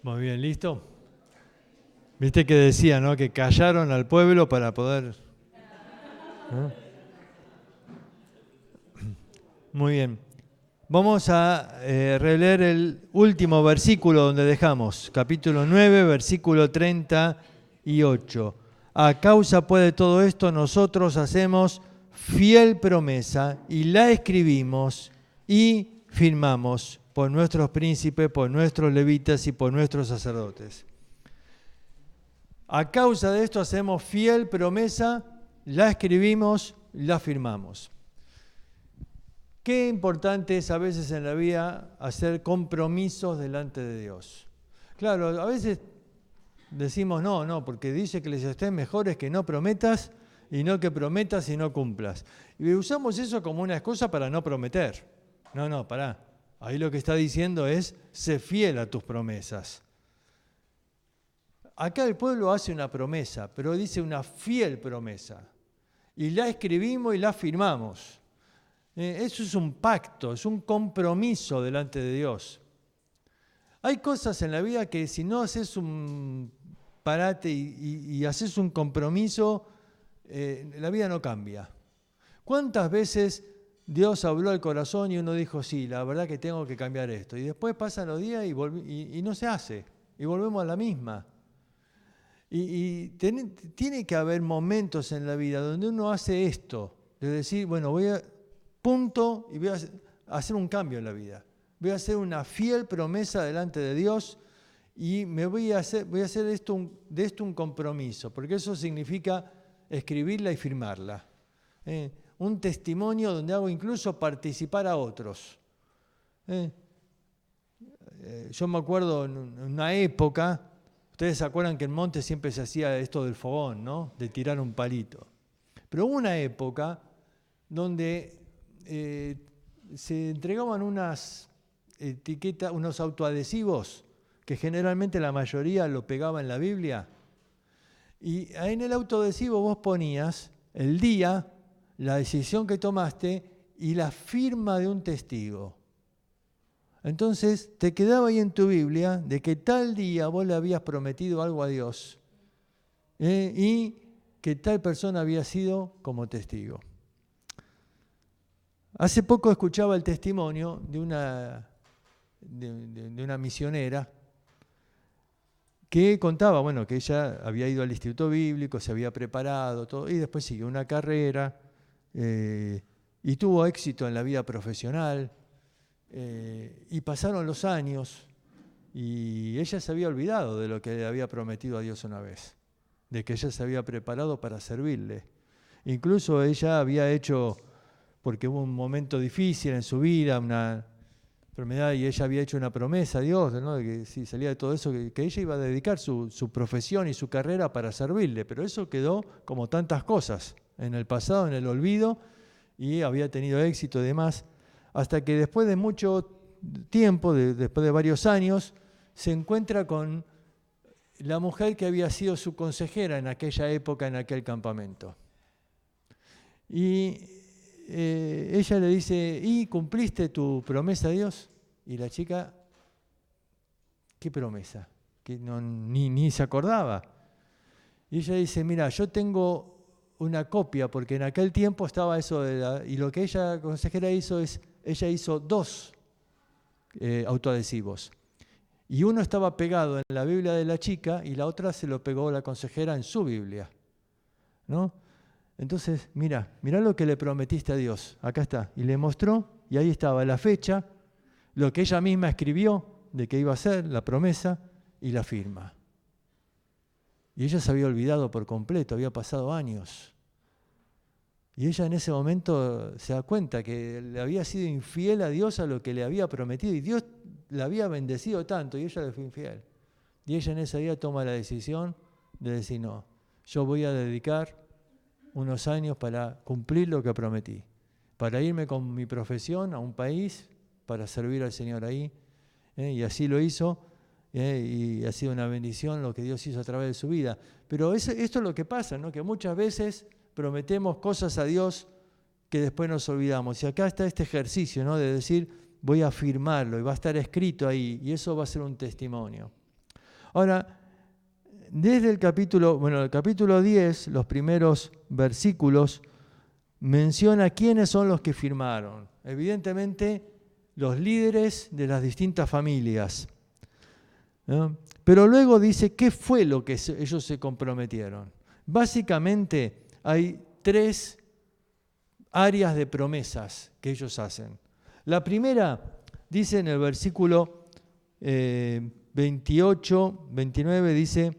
Muy bien, ¿listo? Viste que decía, ¿no? Que callaron al pueblo para poder... ¿no? Muy bien. Vamos a releer el último versículo donde dejamos, capítulo 9, versículo 38. A causa pues de todo esto nosotros hacemos fiel promesa y la escribimos y firmamos por nuestros príncipes, por nuestros levitas y por nuestros sacerdotes. A causa de esto hacemos fiel promesa, la escribimos, la firmamos. Qué importante es a veces en la vida hacer compromisos delante de Dios. Claro, a veces decimos no, porque dice que Eclesiastés mejor es que no prometas y no que prometas y no cumplas. Y usamos eso como una excusa para no prometer. No, pará. Ahí lo que está diciendo es, sé fiel a tus promesas. Acá el pueblo hace una promesa, pero dice una fiel promesa. Y la escribimos y la firmamos. Eso es un pacto, es un compromiso delante de Dios. Hay cosas en la vida que si no haces un parate y haces un compromiso, la vida no cambia. ¿Cuántas veces Dios habló al corazón y uno dijo, sí, la verdad que tengo que cambiar esto? Y después pasan los días y no se hace, y volvemos a la misma. Tiene que haber momentos en la vida donde uno hace esto, de decir, bueno, voy a punto y voy a hacer un cambio en la vida. Voy a hacer una fiel promesa delante de Dios y voy a hacer de esto un compromiso, porque eso significa escribirla y firmarla. Un testimonio donde hago incluso participar a otros. Yo me acuerdo en una época. Ustedes se acuerdan que en Monte siempre se hacía esto del fogón, ¿no? De tirar un palito. Pero hubo una época donde se entregaban unas etiquetas, unos autoadhesivos, que generalmente la mayoría lo pegaba en la Biblia. Y en el autoadhesivo vos ponías el día, la decisión que tomaste y la firma de un testigo. Entonces te quedaba ahí en tu Biblia de que tal día vos le habías prometido algo a Dios y que tal persona había sido como testigo. Hace poco escuchaba el testimonio de una misionera que contaba, bueno, que ella había ido al instituto bíblico, se había preparado, todo, y después siguió una carrera y tuvo éxito en la vida profesional. Y pasaron los años y ella se había olvidado de lo que le había prometido a Dios una vez, de que ella se había preparado para servirle. Incluso ella había hecho, porque hubo un momento difícil en su vida, una enfermedad, y ella había hecho una promesa a Dios, ¿no? De que si salía de todo eso, que ella iba a dedicar su profesión y su carrera para servirle, pero eso quedó como tantas cosas en el pasado, en el olvido, y había tenido éxito y demás. Hasta que después de mucho tiempo, después de varios años, se encuentra con la mujer que había sido su consejera en aquella época, en aquel campamento. Y ella le dice, ¿y cumpliste tu promesa a Dios? Y la chica, ¿qué promesa? Que ni se acordaba. Y ella dice, mira, yo tengo una copia, porque en aquel tiempo estaba eso y lo que ella, consejera, hizo es, ella hizo 2 autoadhesivos. Y uno estaba pegado en la Biblia de la chica y la otra se lo pegó la consejera en su Biblia, ¿no? Entonces, mira lo que le prometiste a Dios. Acá está. Y le mostró, y ahí estaba la fecha, lo que ella misma escribió de que iba a hacer, la promesa, y la firma. Y ella se había olvidado por completo, había pasado años. Y ella en ese momento se da cuenta que le había sido infiel a Dios a lo que le había prometido. Y Dios la había bendecido tanto y ella le fue infiel. Y ella en ese día toma la decisión de decir, no, yo voy a dedicar unos años para cumplir lo que prometí. Para irme con mi profesión a un país, para servir al Señor ahí. Y así lo hizo. Y ha sido una bendición lo que Dios hizo a través de su vida. Pero esto es lo que pasa, ¿no? Que muchas veces prometemos cosas a Dios que después nos olvidamos. Y acá está este ejercicio, ¿no? De decir, voy a firmarlo y va a estar escrito ahí y eso va a ser un testimonio. Ahora, desde el capítulo 10, los primeros versículos, menciona quiénes son los que firmaron. Evidentemente, los líderes de las distintas familias, ¿no? Pero luego dice qué fue lo que ellos se comprometieron. Básicamente hay 3 áreas de promesas que ellos hacen. La primera, dice en el versículo 28, 29, dice: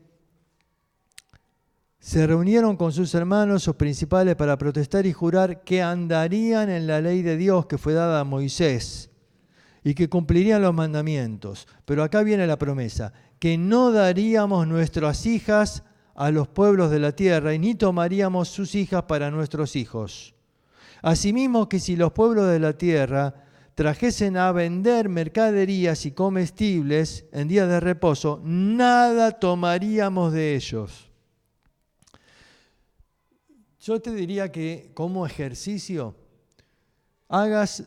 se reunieron con sus hermanos, sus principales, para protestar y jurar que andarían en la ley de Dios que fue dada a Moisés y que cumplirían los mandamientos. Pero acá viene la promesa, que no daríamos nuestras hijas a los pueblos de la tierra y ni tomaríamos sus hijas para nuestros hijos. Asimismo que si los pueblos de la tierra trajesen a vender mercaderías y comestibles en días de reposo, nada tomaríamos de ellos. Yo te diría que como ejercicio hagas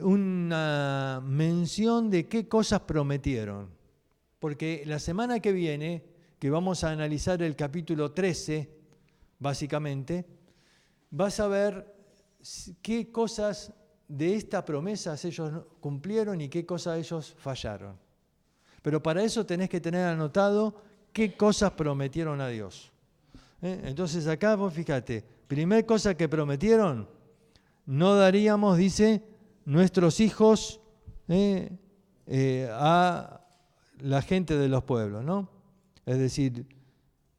una mención de qué cosas prometieron. Porque la semana que viene, que vamos a analizar el capítulo 13, básicamente, vas a ver qué cosas de estas promesas ellos cumplieron y qué cosas ellos fallaron. Pero para eso tenés que tener anotado qué cosas prometieron a Dios. Entonces acá vos fíjate, primer cosa que prometieron, no daríamos, dice, nuestros hijos a la gente de los pueblos, ¿no? Es decir,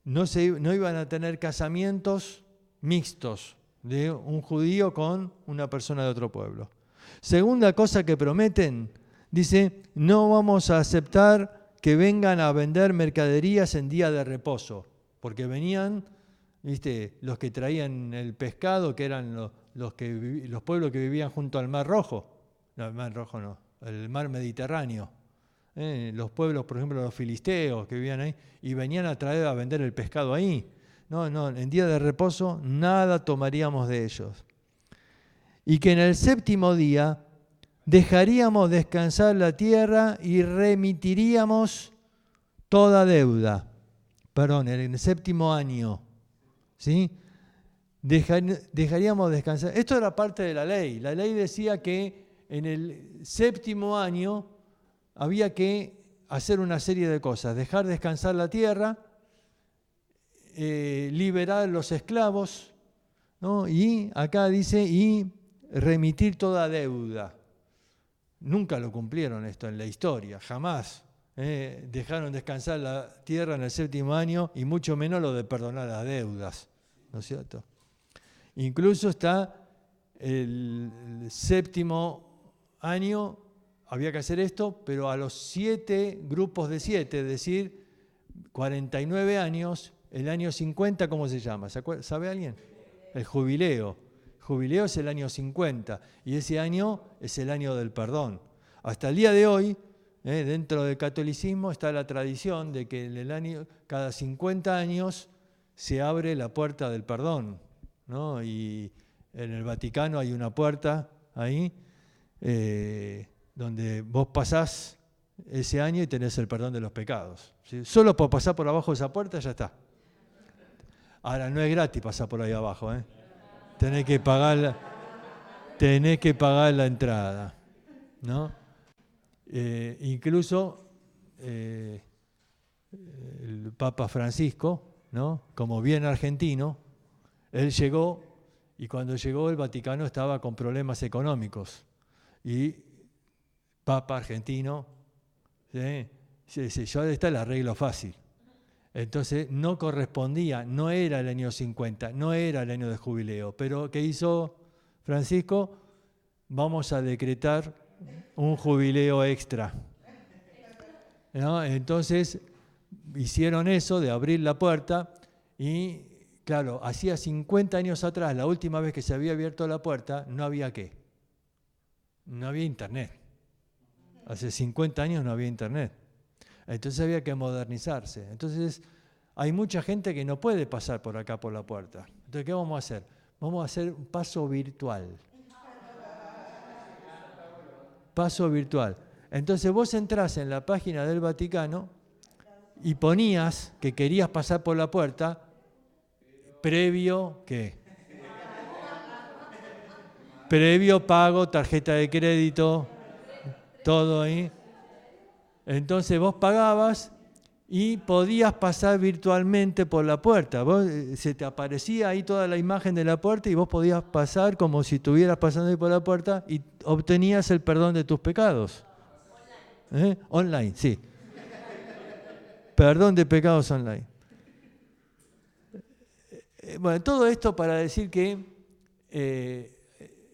no iban a tener casamientos mixtos de un judío con una persona de otro pueblo. Segunda cosa que prometen, dice, no vamos a aceptar que vengan a vender mercaderías en día de reposo, porque venían, ¿viste?, los que traían el pescado, que eran los pueblos que vivían junto al Mar Rojo. No, el Mar Rojo no, el Mar Mediterráneo. Los pueblos, por ejemplo, los filisteos que vivían ahí, y venían a vender el pescado ahí. No, en día de reposo nada tomaríamos de ellos. Y que en el 7º día dejaríamos descansar la tierra y remitiríamos toda deuda. Perdón, en el 7º año. ¿Sí? Dejaríamos descansar. Esto era parte de la ley. La ley decía que en el 7º año había que hacer una serie de cosas. Dejar descansar la tierra, liberar los esclavos, ¿no? Y acá dice, y remitir toda deuda. Nunca lo cumplieron esto en la historia, jamás. Dejaron descansar la tierra en el 7º año y mucho menos lo de perdonar las deudas, ¿no es cierto? Incluso está el 7º año, había que hacer esto, pero a los 7 grupos de 7, es decir, 49 años, el año 50, ¿cómo se llama? ¿Sabe alguien? El jubileo. El jubileo es el año 50 y ese año es el año del perdón. Hasta el día de hoy, dentro del catolicismo está la tradición de que en el año, cada 50 años se abre la puerta del perdón, ¿no? Y en el Vaticano hay una puerta ahí donde vos pasás ese año y tenés el perdón de los pecados, ¿sí? Solo por pasar por abajo de esa puerta ya está. Ahora no es gratis pasar por ahí abajo, tenés que pagar la entrada, ¿no? Incluso el Papa Francisco, ¿no?, como bien argentino, él llegó y cuando llegó el Vaticano estaba con problemas económicos y Papa argentino, ¿sí? Ya está el arreglo fácil. Entonces no correspondía, no era el año 50, no era el año de jubileo, pero ¿qué hizo Francisco? Vamos a decretar un jubileo extra, ¿no? Entonces hicieron eso de abrir la puerta y claro, hacía 50 años atrás, la última vez que se había abierto la puerta, no había ¿qué? No había internet. Hace 50 años no había internet. Entonces había que modernizarse. Entonces hay mucha gente que no puede pasar por acá por la puerta. Entonces, ¿qué vamos a hacer? Vamos a hacer un paso virtual. Paso virtual. Entonces vos entrás en la página del Vaticano y ponías que querías pasar por la puerta, previo, ¿qué? Previo pago, tarjeta de crédito, todo ahí. Entonces vos pagabas y podías pasar virtualmente por la puerta. Se te aparecía ahí toda la imagen de la puerta y vos podías pasar como si estuvieras pasando ahí por la puerta y obtenías el perdón de tus pecados. Online, sí. Perdón de pecados online. Bueno, todo esto para decir que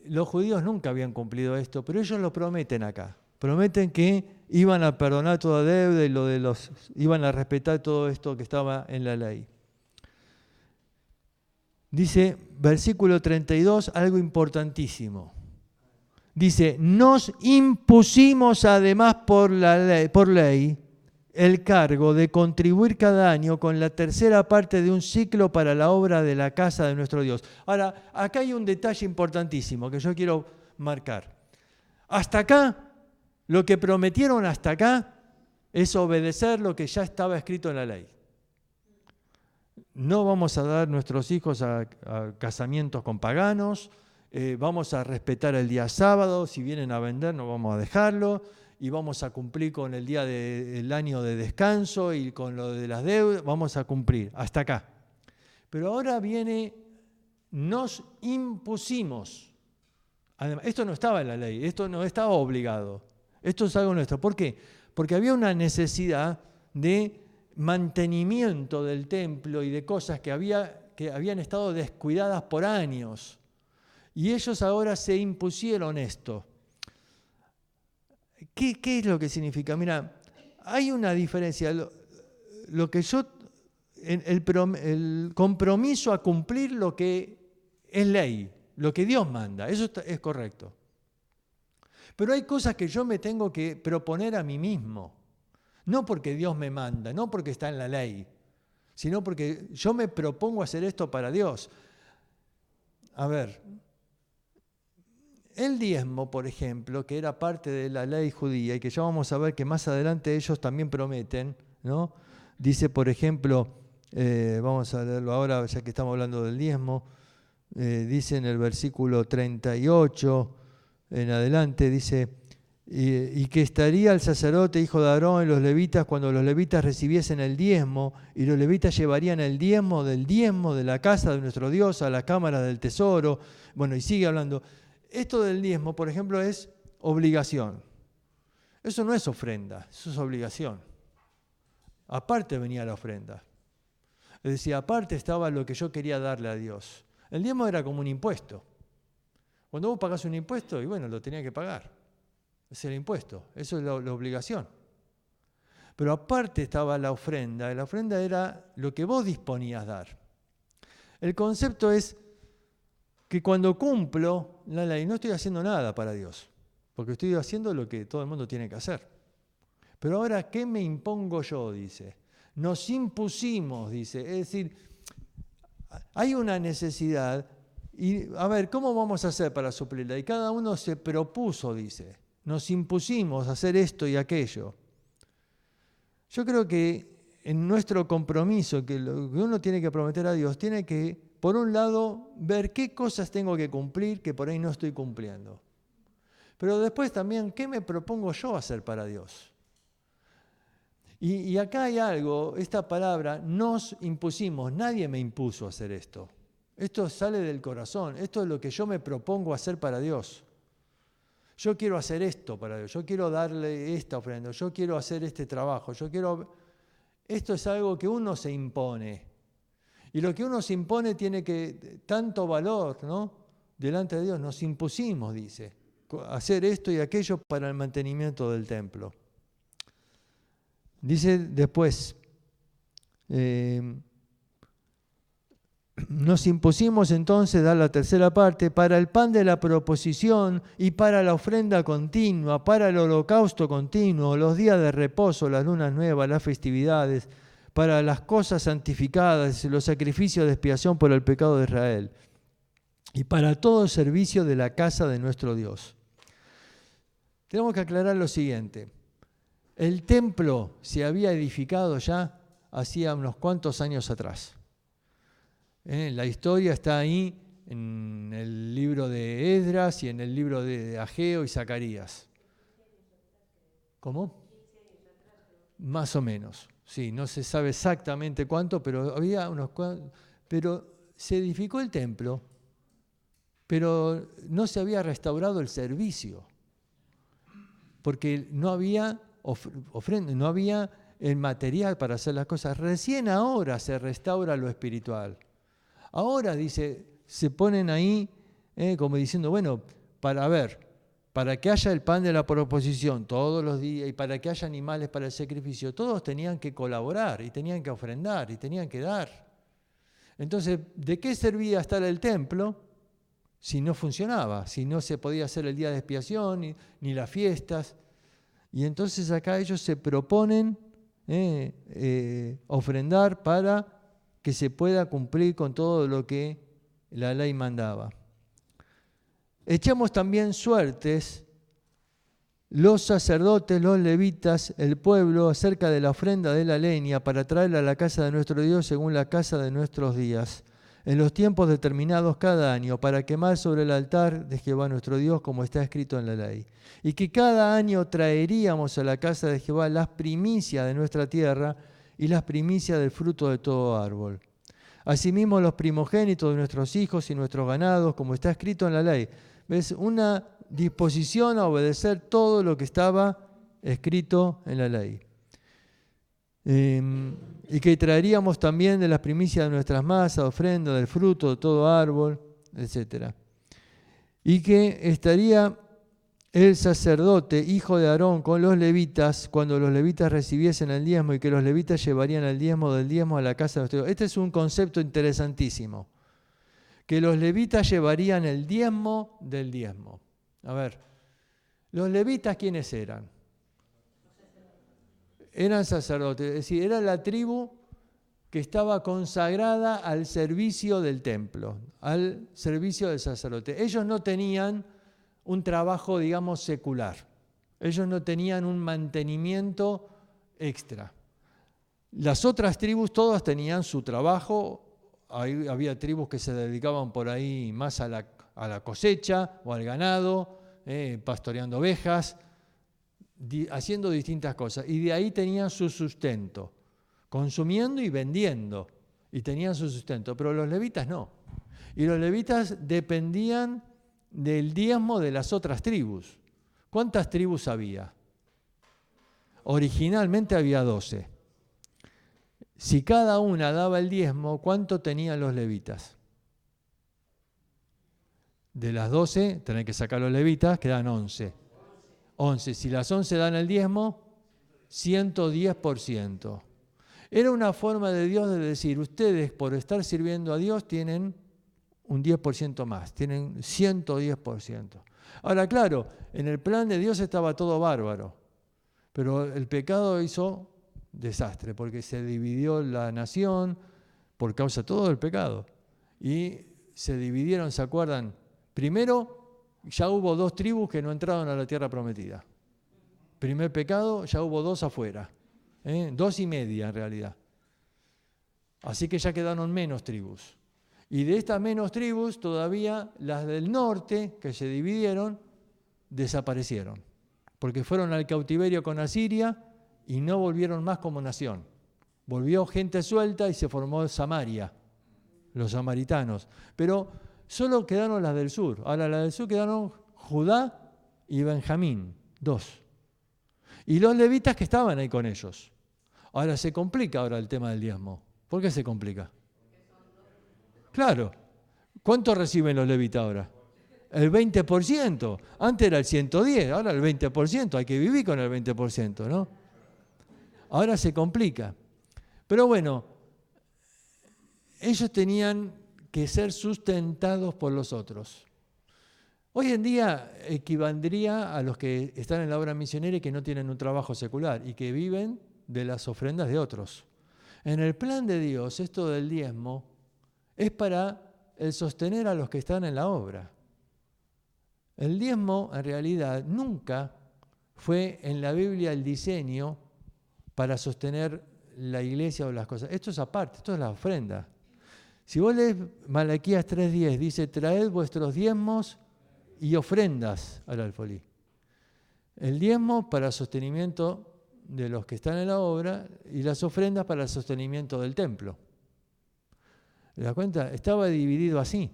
los judíos nunca habían cumplido esto, pero ellos lo prometen acá. Prometen que iban a perdonar toda deuda y iban a respetar todo esto que estaba en la ley. Dice, versículo 32, algo importantísimo. Dice, nos impusimos además por ley el cargo de contribuir cada año con la tercera parte de un ciclo para la obra de la casa de nuestro Dios. Ahora, acá hay un detalle importantísimo que yo quiero marcar. Hasta acá, lo que prometieron hasta acá es obedecer lo que ya estaba escrito en la ley. No vamos a dar nuestros hijos a casamientos con paganos, vamos a respetar el día sábado, si vienen a vender no vamos a dejarlo, y vamos a cumplir con el día del año de descanso y con lo de las deudas, vamos a cumplir, hasta acá. Pero ahora viene, nos impusimos. Además, esto no estaba en la ley, esto no estaba obligado, esto es algo nuestro. ¿Por qué? Porque había una necesidad de mantenimiento del templo y de cosas que habían estado descuidadas por años. Y ellos ahora se impusieron esto. ¿Qué es lo que significa? Mira, hay una diferencia. Lo que yo, el compromiso a cumplir lo que es ley, lo que Dios manda, eso es correcto. Pero hay cosas que yo me tengo que proponer a mí mismo. No porque Dios me manda, no porque está en la ley, sino porque yo me propongo hacer esto para Dios. A ver, el diezmo, por ejemplo, que era parte de la ley judía y que ya vamos a ver que más adelante ellos también prometen, ¿no? Dice, por ejemplo, vamos a leerlo ahora ya que estamos hablando del diezmo, dice en el versículo 38 en adelante, dice, y que estaría el sacerdote, hijo de Aarón, y los levitas cuando los levitas recibiesen el diezmo, y los levitas llevarían el diezmo de la casa de nuestro Dios a la cámara del tesoro. Bueno, y sigue hablando. Esto del diezmo, por ejemplo, es obligación. Eso no es ofrenda, eso es obligación. Aparte venía la ofrenda. Es decir, aparte estaba lo que yo quería darle a Dios. El diezmo era como un impuesto. Cuando vos pagás un impuesto, y bueno, lo tenías que pagar. Es el impuesto, eso es la obligación. Pero aparte estaba la ofrenda era lo que vos disponías dar. El concepto es que cuando cumplo la ley no estoy haciendo nada para Dios, porque estoy haciendo lo que todo el mundo tiene que hacer. Pero ahora, ¿qué me impongo yo? Dice. Nos impusimos, dice. Es decir, hay una necesidad y a ver, ¿cómo vamos a hacer para suplirla? Y cada uno se propuso, dice. Nos impusimos a hacer esto y aquello. Yo creo que en nuestro compromiso, que lo que uno tiene que prometer a Dios, tiene que, por un lado, ver qué cosas tengo que cumplir que por ahí no estoy cumpliendo. Pero después también, ¿qué me propongo yo hacer para Dios? Y acá hay algo, esta palabra, nos impusimos, nadie me impuso a hacer esto. Esto sale del corazón, esto es lo que yo me propongo hacer para Dios. Yo quiero hacer esto para Dios, yo quiero darle esta ofrenda, yo quiero hacer este trabajo, Esto es algo que uno se impone. Y lo que uno se impone tiene tanto valor, ¿no? Delante de Dios, nos impusimos, dice, hacer esto y aquello para el mantenimiento del templo. Dice después, nos impusimos entonces dar la tercera parte para el pan de la proposición y para la ofrenda continua, para el holocausto continuo, los días de reposo, las lunas nuevas, las festividades, para las cosas santificadas, los sacrificios de expiación por el pecado de Israel y para todo servicio de la casa de nuestro Dios. Tenemos que aclarar lo siguiente. El templo se había edificado ya hacía unos cuantos años atrás. La historia está ahí en el libro de Esdras y en el libro de Ageo y Zacarías. ¿Cómo? Más o menos. Sí, no se sabe exactamente cuánto, pero había unos cuantos. Pero se edificó el templo, pero no se había restaurado el servicio, porque no había ofrenda, no había el material para hacer las cosas. Recién ahora se restaura lo espiritual. Ahora, dice, se ponen ahí como diciendo, bueno, para que haya el pan de la proposición todos los días y para que haya animales para el sacrificio, todos tenían que colaborar y tenían que ofrendar y tenían que dar. Entonces, ¿de qué servía estar el templo si no funcionaba? Si no se podía hacer el día de expiación ni las fiestas. Y entonces acá ellos se proponen ofrendar para que se pueda cumplir con todo lo que la ley mandaba. Echamos también suertes los sacerdotes, los levitas, el pueblo, acerca de la ofrenda de la leña para traerla a la casa de nuestro Dios según la casa de nuestros días, en los tiempos determinados cada año, para quemar sobre el altar de Jehová nuestro Dios, como está escrito en la ley. Y que cada año traeríamos a la casa de Jehová las primicias de nuestra tierra y las primicias del fruto de todo árbol. Asimismo los primogénitos de nuestros hijos y nuestros ganados, como está escrito en la ley. ¿Ves? Una disposición a obedecer todo lo que estaba escrito en la ley. Y que traeríamos también de las primicias de nuestras masas, ofrenda, del fruto de todo árbol, etc. Y que estaría el sacerdote, hijo de Aarón, con los levitas, cuando los levitas recibiesen el diezmo, y que los levitas llevarían el diezmo del diezmo a la casa de nuestro Dios. Este es un concepto interesantísimo, que los levitas llevarían el diezmo del diezmo. A ver, ¿los levitas quiénes eran? Eran sacerdotes, es decir, era la tribu que estaba consagrada al servicio del templo, al servicio del sacerdote. Ellos no tenían un trabajo, digamos, secular. Ellos no tenían un mantenimiento extra. Las otras tribus todas tenían su trabajo. Había tribus que se dedicaban por ahí más a la cosecha o al ganado, pastoreando ovejas, haciendo distintas cosas. Y de ahí tenían su sustento, consumiendo y vendiendo. Y tenían su sustento. Pero los levitas no. Y los levitas dependían del diezmo de las otras tribus. ¿Cuántas tribus había? Originalmente había 12. Si cada una daba el diezmo, ¿cuánto tenían los levitas? De las 12, tenés que sacar los levitas, quedan 11. 11. Si las 11 dan el diezmo, 110%. Era una forma de Dios de decir, ustedes por estar sirviendo a Dios tienen un 10% más, tienen 110%. Ahora, claro, en el plan de Dios estaba todo bárbaro, pero el pecado hizo desastre, porque se dividió la nación por causa de todo el pecado. Y se dividieron, ¿se acuerdan? Primero, ya hubo 2 tribus que no entraron a la tierra prometida. Primer pecado, ya hubo 2 afuera. 2 y media en realidad. Así que ya quedaron menos tribus. Y de estas menos tribus, todavía las del norte, que se dividieron, desaparecieron. Porque fueron al cautiverio con Asiria y no volvieron más como nación. Volvió gente suelta y se formó Samaria, los samaritanos. Pero solo quedaron las del sur. Ahora las del sur quedaron Judá y Benjamín, 2. Y los levitas que estaban ahí con ellos. Ahora se complica el tema del diezmo. ¿Por qué se complica? Claro. ¿Cuánto reciben los levitas ahora? El 20%. Antes era el 110%, ahora el 20%. Hay que vivir con el 20%, ¿no? Ahora se complica. Pero bueno, ellos tenían que ser sustentados por los otros. Hoy en día equivaldría a los que están en la obra misionera y que no tienen un trabajo secular y que viven de las ofrendas de otros. En el plan de Dios, esto del diezmo es para el sostener a los que están en la obra. El diezmo, en realidad, nunca fue en la Biblia el diseño para sostener la iglesia o las cosas. Esto es aparte, esto es la ofrenda. Si vos lees Malaquías 3:10, dice, traed vuestros diezmos y ofrendas al alfolí. El diezmo para sostenimiento de los que están en la obra y las ofrendas para el sostenimiento del templo. ¿Te das cuenta? Estaba dividido así.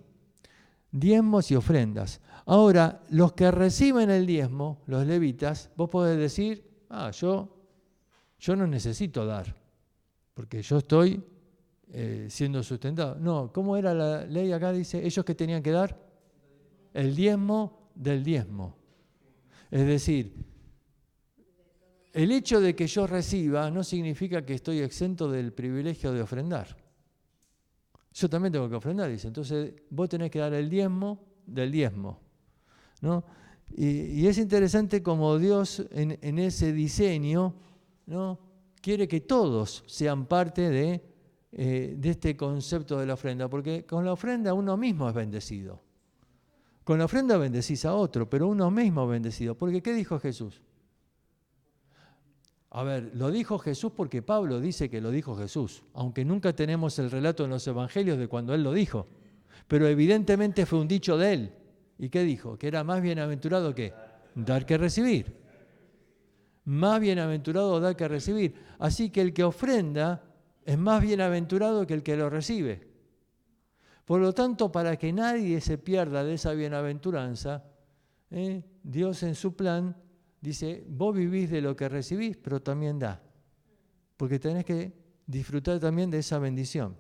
Diezmos y ofrendas. Ahora, los que reciben el diezmo, los levitas, vos podés decir, yo no necesito dar, porque yo estoy siendo sustentado. No, ¿cómo era la ley acá? Dice, ellos que tenían que dar el diezmo del diezmo. Es decir, el hecho de que yo reciba no significa que estoy exento del privilegio de ofrendar. Yo también tengo que ofrendar, dice. Entonces, vos tenés que dar el diezmo del diezmo, ¿no? Y es interesante como Dios en ese diseño, ¿no?, quiere que todos sean parte de este concepto de la ofrenda, porque con la ofrenda uno mismo es bendecido. Con la ofrenda bendecís a otro, pero uno mismo es bendecido. Porque ¿qué dijo Jesús? A ver, lo dijo Jesús porque Pablo dice que lo dijo Jesús, aunque nunca tenemos el relato en los evangelios de cuando él lo dijo. Pero evidentemente fue un dicho de él. ¿Y qué dijo? Que era más bienaventurado que dar que recibir. Más bienaventurado dar que recibir. Así que el que ofrenda es más bienaventurado que el que lo recibe. Por lo tanto, para que nadie se pierda de esa bienaventuranza, Dios en su plan dice, vos vivís de lo que recibís, pero también da. Porque tenés que disfrutar también de esa bendición.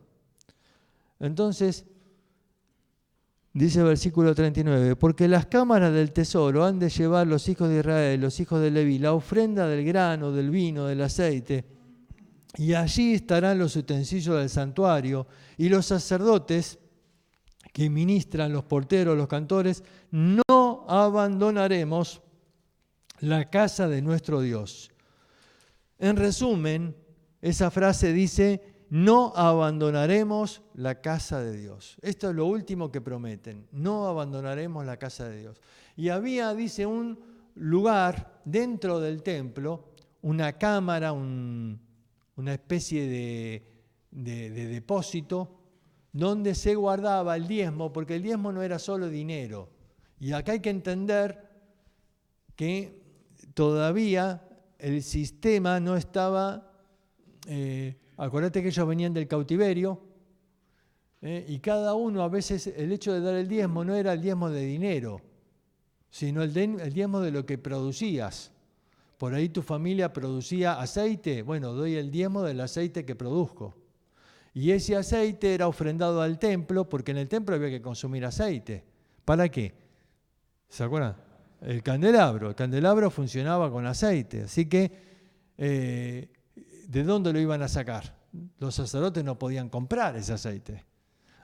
Entonces, dice el versículo 39, porque las cámaras del tesoro han de llevar los hijos de Israel, los hijos de Leví, la ofrenda del grano, del vino, del aceite, y allí estarán los utensilios del santuario, y los sacerdotes que ministran, los porteros, los cantores, no abandonaremos la casa de nuestro Dios. En resumen, esa frase dice, no abandonaremos la casa de Dios. Esto es lo último que prometen, no abandonaremos la casa de Dios. Y había, dice, un lugar dentro del templo, una cámara, una especie de depósito, donde se guardaba el diezmo, porque el diezmo no era solo dinero. Y acá hay que entender que todavía el sistema no estaba, acuérdate que ellos venían del cautiverio, y cada uno a veces el hecho de dar el diezmo no era el diezmo de dinero, sino el diezmo de lo que producías. Por ahí tu familia producía aceite, bueno, doy el diezmo del aceite que produzco. Y ese aceite era ofrendado al templo, porque en el templo había que consumir aceite. ¿Para qué? ¿Se acuerdan? El candelabro funcionaba con aceite, así que ¿de dónde lo iban a sacar? Los sacerdotes no podían comprar ese aceite.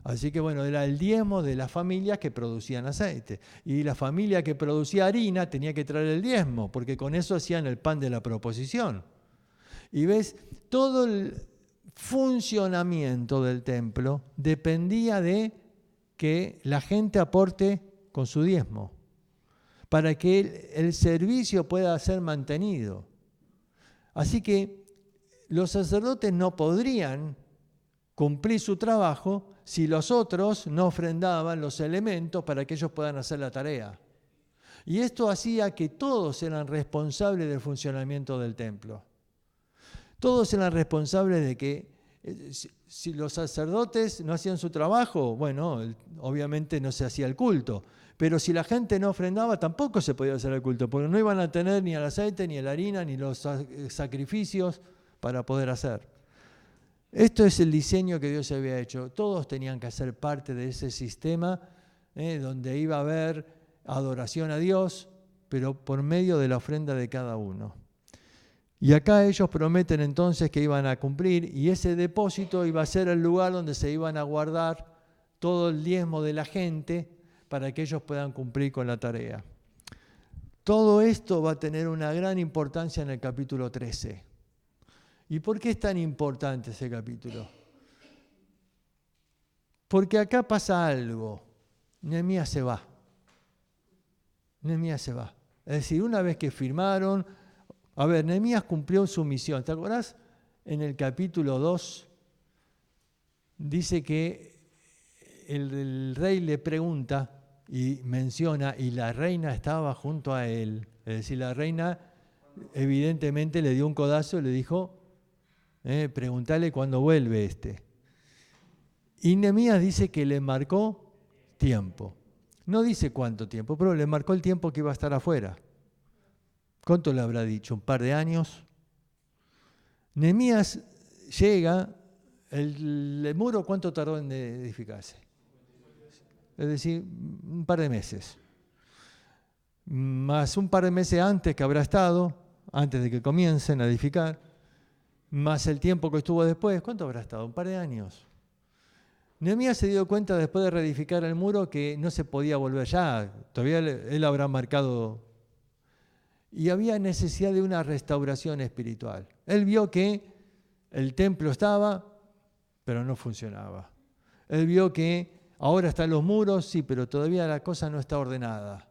Así que bueno, era el diezmo de las familias que producían aceite. Y la familia que producía harina tenía que traer el diezmo, porque con eso hacían el pan de la proposición. Y ves, todo el funcionamiento del templo dependía de que la gente aporte con su diezmo, para que el servicio pueda ser mantenido. Así que los sacerdotes no podrían cumplir su trabajo si los otros no ofrendaban los elementos para que ellos puedan hacer la tarea. Y esto hacía que todos eran responsables del funcionamiento del templo. Todos eran responsables de que si los sacerdotes no hacían su trabajo, bueno, obviamente no se hacía el culto. Pero si la gente no ofrendaba, tampoco se podía hacer el culto, porque no iban a tener ni el aceite, ni la harina, ni los sacrificios para poder hacer. Esto es el diseño que Dios había hecho. Todos tenían que hacer parte de ese sistema donde iba a haber adoración a Dios, pero por medio de la ofrenda de cada uno. Y acá ellos prometen entonces que iban a cumplir, y ese depósito iba a ser el lugar donde se iban a guardar todo el diezmo de la gente para que ellos puedan cumplir con la tarea. Todo esto va a tener una gran importancia en el capítulo 13. ¿Y por qué es tan importante ese capítulo? Porque acá pasa algo. Nehemías se va. Nehemías se va. Es decir, una vez que firmaron, a ver, Nehemías cumplió su misión. ¿Te acordás? En el capítulo 2 dice que el rey le pregunta y menciona, y la reina estaba junto a él. Es decir, la reina evidentemente le dio un codazo y le dijo, pregúntale cuándo vuelve este. Y Nehemías dice que le marcó tiempo. No dice cuánto tiempo, pero le marcó el tiempo que iba a estar afuera. ¿Cuánto le habrá dicho? ¿Un par de años? Nehemías llega, el muro, ¿cuánto tardó en edificarse? Es decir, un par de meses. Más un par de meses antes que habrá estado, antes de que comiencen a edificar, más el tiempo que estuvo después, ¿cuánto habrá estado? Un par de años. Nehemías se dio cuenta después de reedificar el muro que no se podía volver ya, todavía él habrá marcado, y había necesidad de una restauración espiritual. Él vio que el templo estaba, pero no funcionaba. Él vio que ahora están los muros, sí, pero todavía la cosa no está ordenada.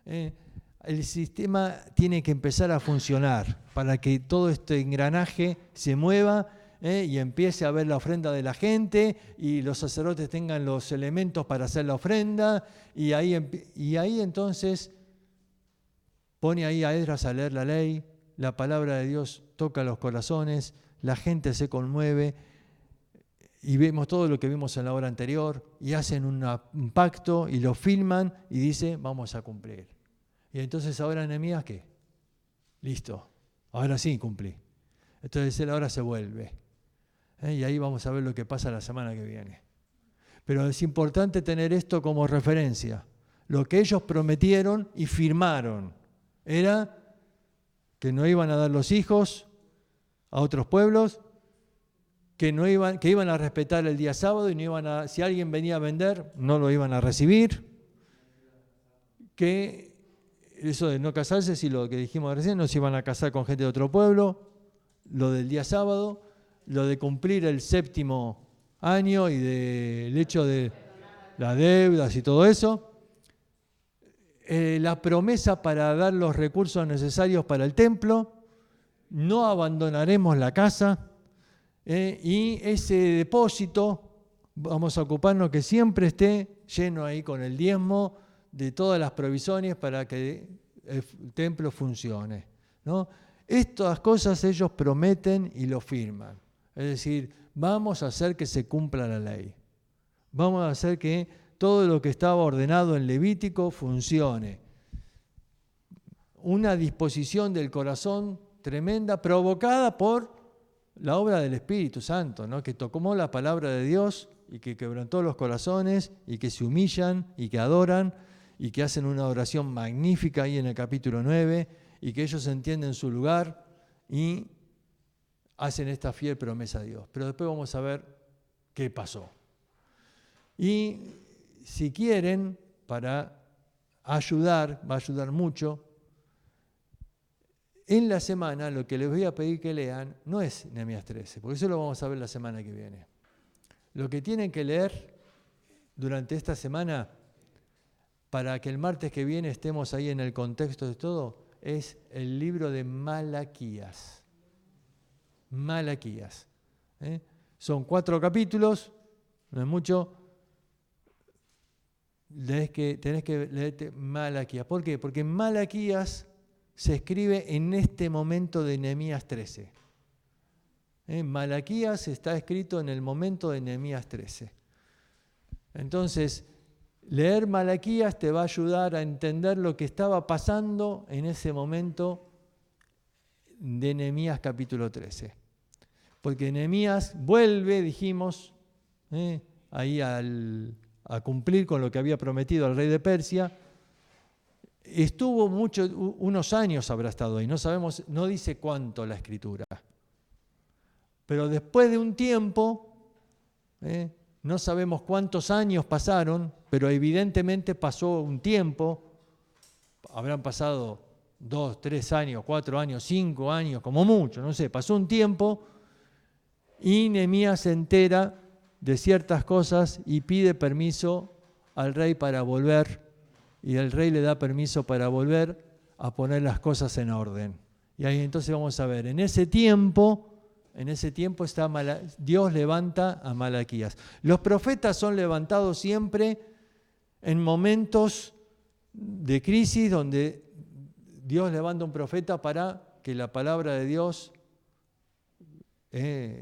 El sistema tiene que empezar a funcionar para que todo este engranaje se mueva y empiece a ver la ofrenda de la gente y los sacerdotes tengan los elementos para hacer la ofrenda y ahí entonces pone ahí a Esdras a leer la ley, la palabra de Dios toca los corazones, la gente se conmueve y vemos todo lo que vimos en la hora anterior y hacen un pacto y lo firman y dice vamos a cumplir. Y entonces ahora Nehemías, ¿qué? Listo, ahora sí cumplí. Entonces él ahora se vuelve. Y ahí vamos a ver lo que pasa la semana que viene. Pero es importante tener esto como referencia. Lo que ellos prometieron y firmaron era que no iban a dar los hijos a otros pueblos, que iban a respetar el día sábado y no iban a, si alguien venía a vender, no lo iban a recibir, que eso de no casarse, si lo que dijimos recién, no se iban a casar con gente de otro pueblo, lo del día sábado, lo de cumplir el 7º año y del hecho de las deudas y todo eso, la promesa para dar los recursos necesarios para el templo, no abandonaremos la casa, y ese depósito vamos a ocuparnos que siempre esté lleno ahí con el diezmo de todas las provisiones para que el templo funcione, ¿no? Estas cosas ellos prometen y lo firman. Es decir, vamos a hacer que se cumpla la ley. Vamos a hacer que todo lo que estaba ordenado en Levítico funcione. Una disposición del corazón tremenda provocada por la obra del Espíritu Santo, ¿no? Que tomó la palabra de Dios y que quebrantó los corazones y que se humillan y que adoran y que hacen una oración magnífica ahí en el capítulo 9 y que ellos entienden su lugar y hacen esta fiel promesa a Dios. Pero después vamos a ver qué pasó. Y si quieren, para ayudar, va a ayudar mucho, en la semana lo que les voy a pedir que lean no es Nehemías 13, porque eso lo vamos a ver la semana que viene. Lo que tienen que leer durante esta semana, para que el martes que viene estemos ahí en el contexto de todo, es el libro de Malaquías. Malaquías. Son 4 capítulos, no es mucho. Tenés que leerte Malaquías. ¿Por qué? Porque Malaquías se escribe en este momento de Nehemías 13. Malaquías está escrito en el momento de Nehemías 13. Entonces, leer Malaquías te va a ayudar a entender lo que estaba pasando en ese momento de Nehemías capítulo 13. Porque Nehemías vuelve, dijimos, ahí a cumplir con lo que había prometido al rey de Persia. Estuvo unos años habrá estado ahí, no sabemos, no dice cuánto la escritura. Pero después de un tiempo, no sabemos cuántos años pasaron, pero evidentemente pasó un tiempo, habrán pasado 2, 3 años, 4 años, 5 años, como mucho, no sé, pasó un tiempo y Nehemías se entera de ciertas cosas y pide permiso al rey para volver, y el rey le da permiso para volver a poner las cosas en orden. Y ahí entonces vamos a ver, en ese tiempo Dios levanta a Malaquías. Los profetas son levantados siempre en momentos de crisis donde Dios levanta un profeta para que la palabra de Dios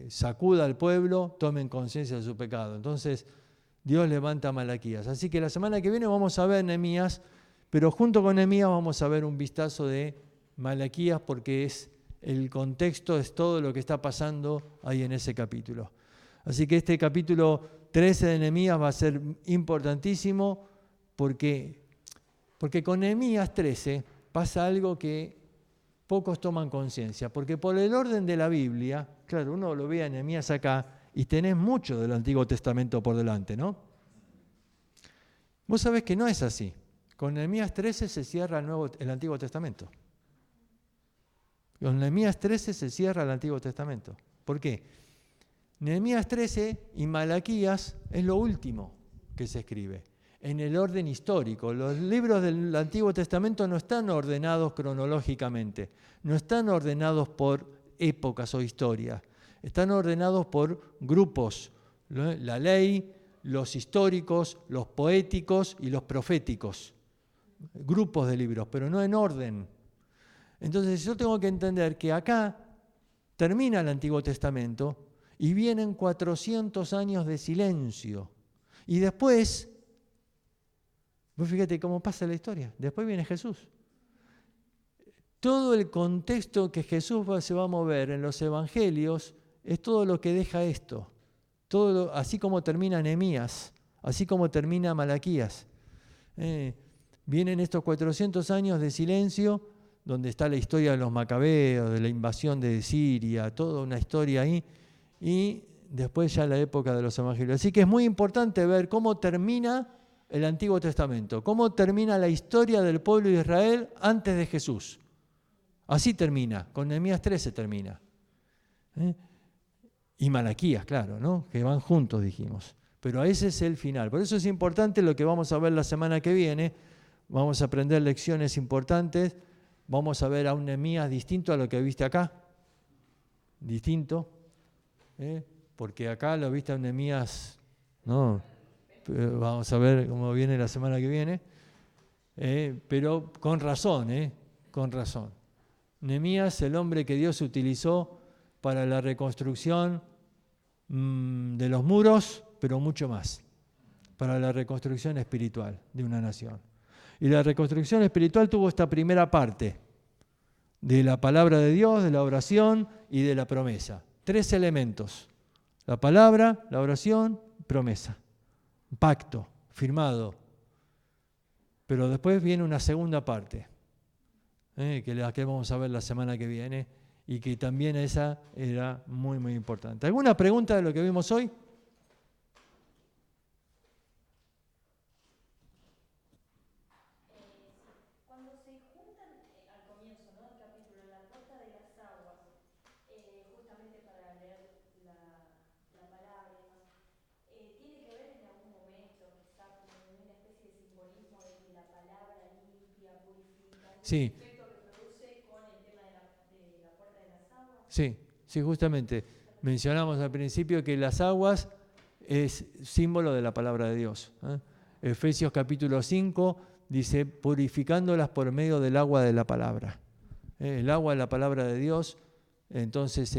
sacuda al pueblo, tomen conciencia de su pecado. Entonces Dios levanta a Malaquías. Así que la semana que viene vamos a ver Nehemías, pero junto con Nehemías vamos a ver un vistazo de Malaquías porque el contexto es todo lo que está pasando ahí en ese capítulo. Así que este capítulo 13 de Nehemías va a ser importantísimo porque con Nehemías 13 pasa algo que pocos toman conciencia, porque por el orden de la Biblia, claro, uno lo ve a Nehemías acá y tenés mucho del Antiguo Testamento por delante, ¿no? Vos sabés que no es así. Con Nehemías 13 se cierra el Antiguo Testamento. Con Nehemías 13 se cierra el Antiguo Testamento. ¿Por qué? Nehemías 13 y Malaquías es lo último que se escribe en el orden histórico. Los libros del Antiguo Testamento no están ordenados cronológicamente, no están ordenados por épocas o historias, están ordenados por grupos, la ley, los históricos, los poéticos y los proféticos, grupos de libros, pero no en orden. Entonces yo tengo que entender que acá termina el Antiguo Testamento y vienen 400 años de silencio. Y después, vos fíjate cómo pasa la historia, después viene Jesús. Todo el contexto que Jesús se va a mover en los evangelios es todo lo que deja esto. Así como termina Nehemías, así como termina Malaquías. Vienen estos 400 años de silencio, donde está la historia de los macabeos, de la invasión de Siria, toda una historia ahí, y después ya la época de los evangelios. Así que es muy importante ver cómo termina el Antiguo Testamento, cómo termina la historia del pueblo de Israel antes de Jesús. Así termina, con Nehemías 13 termina. Y Malaquías, claro, ¿no? Que van juntos, dijimos. Pero ese es el final. Por eso es importante lo que vamos a ver la semana que viene. Vamos a aprender lecciones importantes. Vamos a ver a un Nehemías distinto a lo que viste acá. Distinto. Porque acá lo viste a un Nehemías, ¿no? Vamos a ver cómo viene la semana que viene. Pero con razón, con razón. Nehemías, el hombre que Dios utilizó para la reconstrucción de los muros, pero mucho más, para la reconstrucción espiritual de una nación. Y la reconstrucción espiritual tuvo esta primera parte de la palabra de Dios, de la oración y de la promesa. 3 elementos: la palabra, la oración, promesa. Pacto, firmado. Pero después viene una segunda parte, que la que vamos a ver la semana que viene, y que también esa era muy, muy importante. ¿Alguna pregunta de lo que vimos hoy? Cuando se juntan al comienzo, ¿no?, del capítulo, en la puerta de las aguas, justamente para leer la palabra y demás, ¿tiene que ver en algún momento, quizá como una especie de simbolismo de que la palabra limpia, purifica, Sí. efecto que produce con el tema de la puerta de las aguas? Sí, justamente. Mencionamos al principio que las aguas es símbolo de la palabra de Dios. Efesios capítulo 5 dice, purificándolas por medio del agua de la palabra. El agua de la palabra de Dios, entonces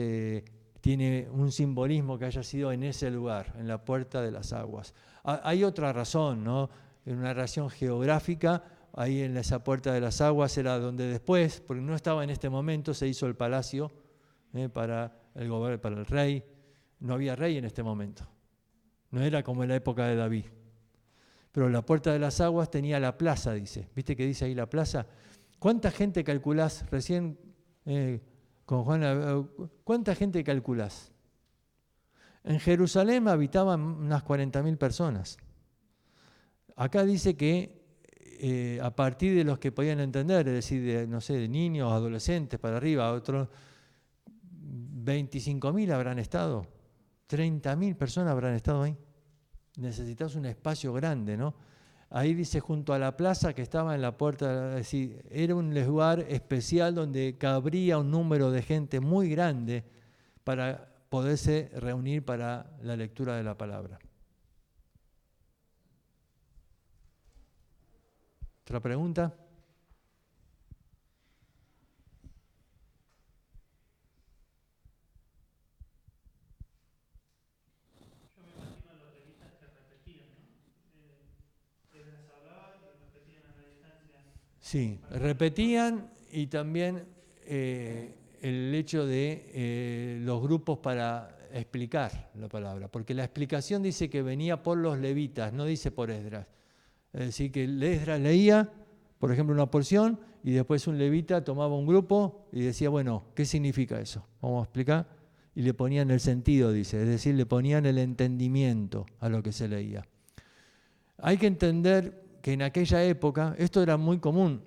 tiene un simbolismo que haya sido en ese lugar, en la puerta de las aguas. Hay otra razón, ¿no? En una razón geográfica, ahí en esa puerta de las aguas era donde después, porque no estaba en este momento, se hizo el palacio para el rey. No había rey en este momento. No era como en la época de David. Pero la puerta de las aguas tenía la plaza, dice. ¿Viste que dice ahí la plaza? ¿Cuánta gente calculás? Recién con Juana, ¿cuánta gente calculás? En Jerusalén habitaban unas 40.000 personas. Acá dice que a partir de los que podían entender, es decir, de niños, adolescentes para arriba, otros 25.000 habrán estado, 30.000 personas habrán estado ahí. Necesitas un espacio grande, ¿no? Ahí dice junto a la plaza que estaba en la puerta, es decir, era un lugar especial donde cabría un número de gente muy grande para poderse reunir para la lectura de la palabra. ¿Otra pregunta? Yo me imagino los levitas que repetían, ¿no? Esdras hablaba y repetían a la distancia. Sí, repetían y también el hecho de los grupos para explicar la palabra, porque la explicación dice que venía por los levitas, no dice por Esdras. Es decir, que Esdras leía, por ejemplo, una porción y después un levita tomaba un grupo y decía, bueno, ¿qué significa eso? Vamos a explicar. Y le ponían el sentido, dice, es decir, le ponían el entendimiento a lo que se leía. Hay que entender que en aquella época esto era muy común.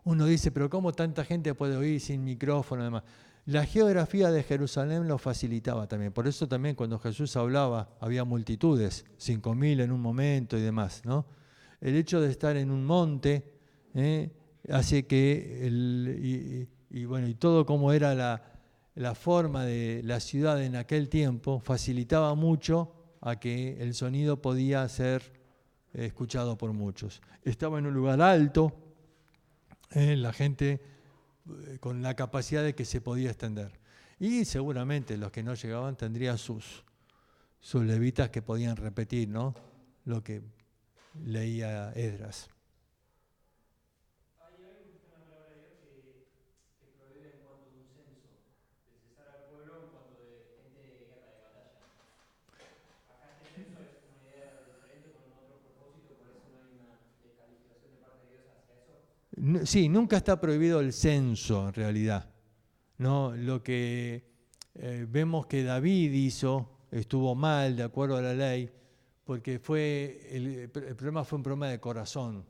Uno dice, pero ¿cómo tanta gente puede oír sin micrófono y demás? La geografía de Jerusalén lo facilitaba también. Por eso también cuando Jesús hablaba había multitudes, 5.000 en un momento y demás, ¿no? El hecho de estar en un monte hace que, bueno, y todo como era la forma de la ciudad en aquel tiempo, facilitaba mucho a que el sonido podía ser escuchado por muchos. Estaba en un lugar alto, la gente con la capacidad de que se podía extender. Y seguramente los que no llegaban tendrían sus levitas que podían repetir, ¿no?, lo que leía Esdras. Hay algo que está en la palabra de Dios que prohíbe en cuanto a un censo, de cesar al pueblo en cuanto de gente de guerra, de batalla. Acá este censo es una idea diferente con otro propósito, por eso no hay una descalificación de parte de Dios hacia eso. Sí, nunca está prohibido el censo en realidad, ¿no? Lo que vemos que David hizo estuvo mal de acuerdo a la ley, porque el problema fue un problema de corazón,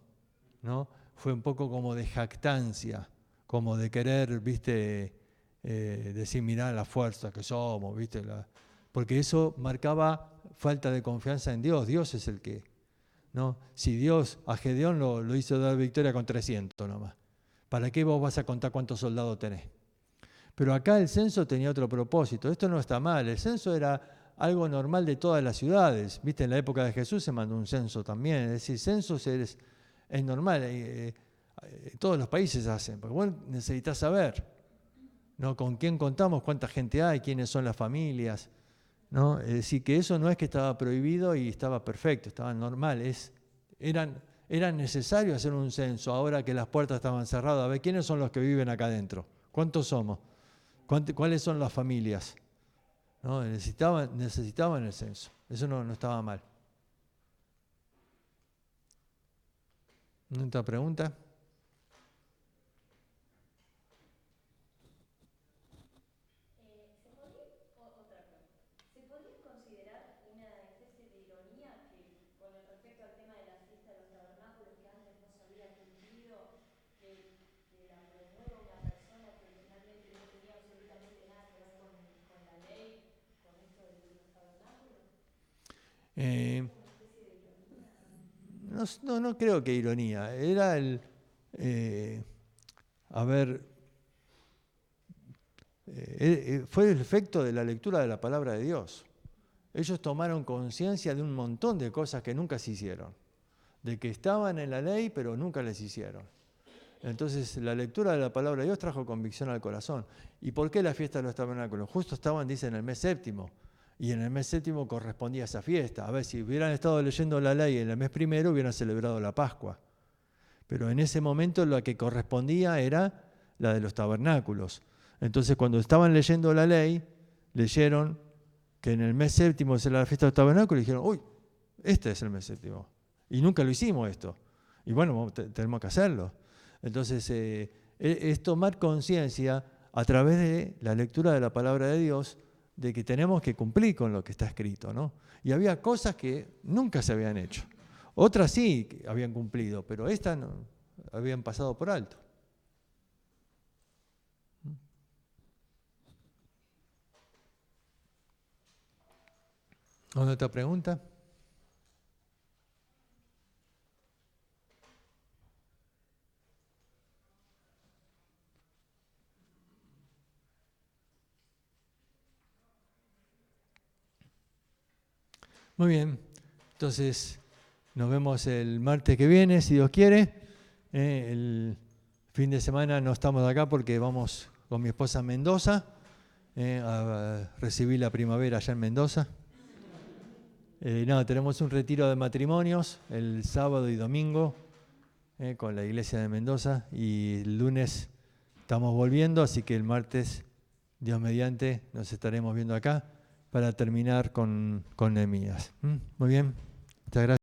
¿no? Fue un poco como de jactancia, como de querer, ¿viste? Decir, mirá la fuerza que somos, ¿viste? Porque eso marcaba falta de confianza en Dios. Dios es el que, ¿no? Si Dios a Gedeón lo hizo dar victoria con 300 nomás, ¿para qué vos vas a contar cuántos soldados tenés? Pero acá el censo tenía otro propósito. Esto no está mal. El censo era algo normal de todas las ciudades. ¿Viste? En la época de Jesús se mandó un censo también. Es decir, censos es normal. Todos los países hacen. Porque vos necesitas saber, ¿no?, con quién contamos, cuánta gente hay, quiénes son las familias, ¿no? Es decir, que eso no es que estaba prohibido y estaba perfecto, estaba normal. Era necesario hacer un censo ahora que las puertas estaban cerradas. A ver, ¿quiénes son los que viven acá adentro? ¿Cuántos somos? ¿Cuáles son las familias? ¿No? Necesitaban el censo. Eso no estaba mal. ¿Otra pregunta? ¿Se podría considerar una especie de ironía que, con respecto al tema de la fiesta de los tabernáculos que antes no se había cumplido, que la promueva una persona que originalmente no tenía absolutamente nada que ver con la ley, con esto de los tabernáculos? Eh, ¿Una especie de ironía? no creo que ironía. Era a ver, fue el efecto de la lectura de la palabra de Dios. Ellos tomaron conciencia de un montón de cosas que nunca se hicieron, de que estaban en la ley pero nunca les hicieron. Entonces la lectura de la palabra de Dios trajo convicción al corazón. ¿Y por qué la fiesta de los tabernáculos? Justo estaban, dice, en el mes séptimo, y en el mes séptimo correspondía esa fiesta. A ver, si hubieran estado leyendo la ley en el mes primero, hubieran celebrado la Pascua. Pero en ese momento la que correspondía era la de los tabernáculos. Entonces cuando estaban leyendo la ley, leyeron que en el mes séptimo es la fiesta de los tabernáculos y dijeron, uy, este es el mes séptimo. Y nunca lo hicimos esto. Y bueno, tenemos que hacerlo. Entonces es tomar conciencia a través de la lectura de la palabra de Dios de que tenemos que cumplir con lo que está escrito, ¿no? Y había cosas que nunca se habían hecho. Otras sí que habían cumplido, pero estas no, habían pasado por alto. ¿Otra pregunta? Muy bien. Entonces, nos vemos el martes que viene, si Dios quiere. El fin de semana no estamos acá porque vamos con mi esposa a Mendoza a recibir la primavera allá en Mendoza. Tenemos un retiro de matrimonios el sábado y domingo con la iglesia de Mendoza y el lunes estamos volviendo, así que el martes, Dios mediante, nos estaremos viendo acá para terminar con Nehemías. Muy bien, muchas gracias.